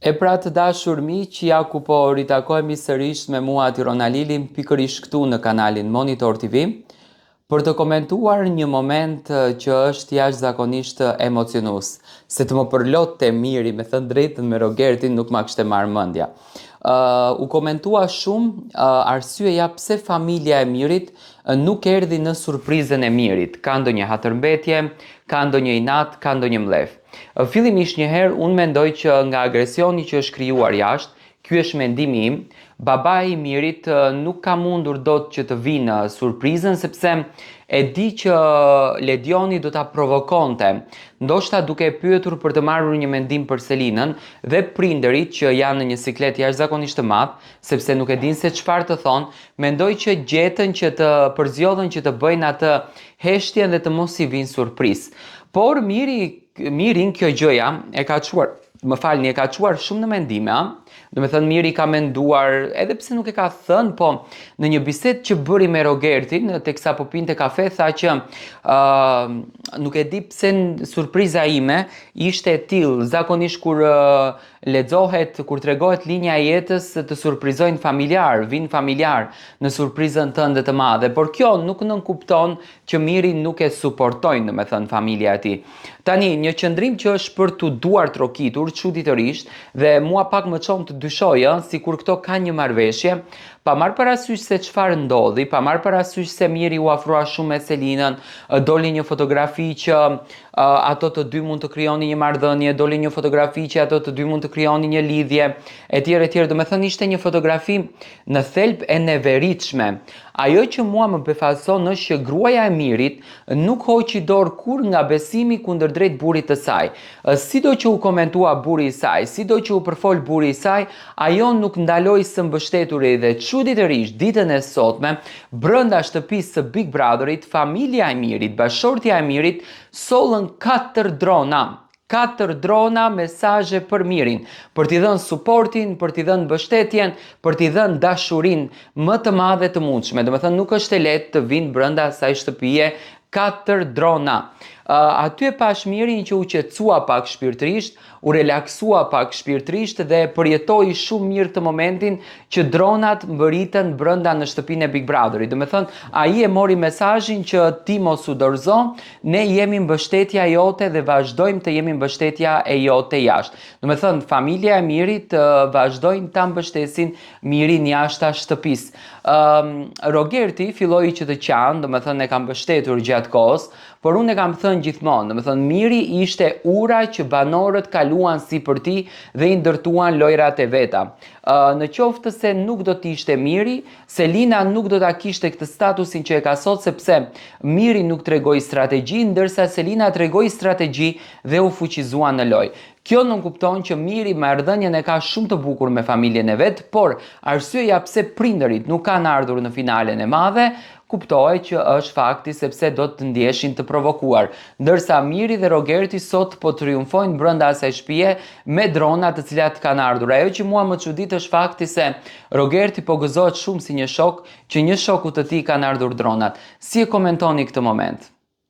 E pra të dashur miq, ja ku po ritakohemi sërish me mua Tirona Lilin pikërisht këtu në kanalin Monitor TV për të komentuar një moment që është jashtëzakonisht emocionues, se të më përlotte miri me thënë drejtën me Rogertin nuk ma kishte marrë mendja. U komentua shumë arsyeja pse familja e Mirit nuk erdhi në surprizën e Mirit. Ka ndonjë hatërmbetje, ka ndonjë inat, ka ndonjë mlef. Fillimisht njëherë unë mendoj që nga agresioni që është krijuar jashtë, ky është mendimi im, babai i Mirit nuk ka mundur dot që të vinë në surprizën sepse e di që Ledioni do ta provokonte, ndoshta duke pyetur për të marrur një mendim për Selinën dhe prindërit që janë në një siklet jashtëzakonisht të madh, sepse nuk e din se çfarë të thonë, mendoj që gjetën që të përzjodhen që të bëjnë atë heshtjen dhe të mos i vinë surprizë. Por Mirin kjo gjëja e ka çuar, e ka çuar shumë në mendime, do me thënë Miri ka menduar, edhe pse nuk e ka thënë, po në një bisedë që bëri me Rogertin, teksa po pinte kafe, tha që nuk e di pse surpriza ime ishte e tillë, zakonisht kur lexohet, kur tregohet linja e jetës, të surprizojnë familjar, vinë familjar në surprizën tënde të madhe, por kjo nuk nënkupton që Miri nuk e suportojnë, do me thënë familja e tij. Tani, një qëndrim që është për t'u duar trokitur, çuditërisht, dhe mua pak më çon të dyshojë, sikur këto kanë një marrëveshje, pa marrë parasysh se çfarë ndodhi, pa marrë parasysh se Miri u afrua shumë me Selinën, doli një fotografi që ato të dy mund të krijonin një marrëdhënie, doli një fotografi që ato të dy mund të krijonin një lidhje, etj. Do me thënë ishte një fotografi në thelb e neveritshme. Ajo që mua më befalson është që gruaja e Mirit nuk hoqi dorë kur nga besimi kundërdrejt burrit të saj. Sido që u komentua burri i saj, sido që u përfol burri i saj, ajo nuk ndaloi së mbështeturi dhe çuditërisht ditën e sotme, brenda shtëpisë së Big Brotherit, familja e Mirit, bashortja e Mirit sollën 4 drona mesazhe për Mirin, për t'i dhënë suportin, për t'i dhënë mbështetjen, për t'i dhënë dashurinë më të madhe të mundshme. Do me thënë nuk është e lehtë të vinë brenda asaj shtëpie 4 drona. Aty e pash Mirin që u qetësua pak shpirtërisht, u relaksua pak shpirtërisht dhe përjetoi shumë mirë të momentin që dronat mbëritën brenda në shtëpinë e Big Brotherit. Do me thënë, ai e mori mesazhin që ti mos u dorëzo, ne jemi mbështetja jote dhe vazhdojmë të jemi mbështetja e jote jashtë. Do me thënë, familja e Mirit vazhdojnë ta mbështesin Mirin jashtë shtëpisë. Rogerti filloi që të qanë, do me thënë e kam mbështetur gjatë kohës, por unë e kam thënë gjithmonë, do me thënë Miri ishte ura që banorët kaluan sipër tij dhe i ndërtuan lojrat e veta. Në qoftë se nuk do t'ishte Miri, Selina nuk do ta kishte këtë statusin që e ka sot, sepse Miri nuk tregoi strategji, ndërsa Selina tregoi strategji dhe u fuqizua në lojë. Kjo nuk kupton që Miri marrëdhënien e ka shumë të bukur me familjen e vet, por arsyeja pse prindërit nuk kanë ardhur në finalen e madhe, kuptohet që është fakti sepse do të ndjeshin të provokuar. Ndërsa Miri dhe Rogerti sot po triumfojnë brenda asaj shtëpie me drona të cilat kanë ardhur. Ajo që mua më çudit është fakti se Rogerti po gëzohet shumë si një shok që një shoku të tij kanë ardhur dronat. Si e komentoni këtë moment?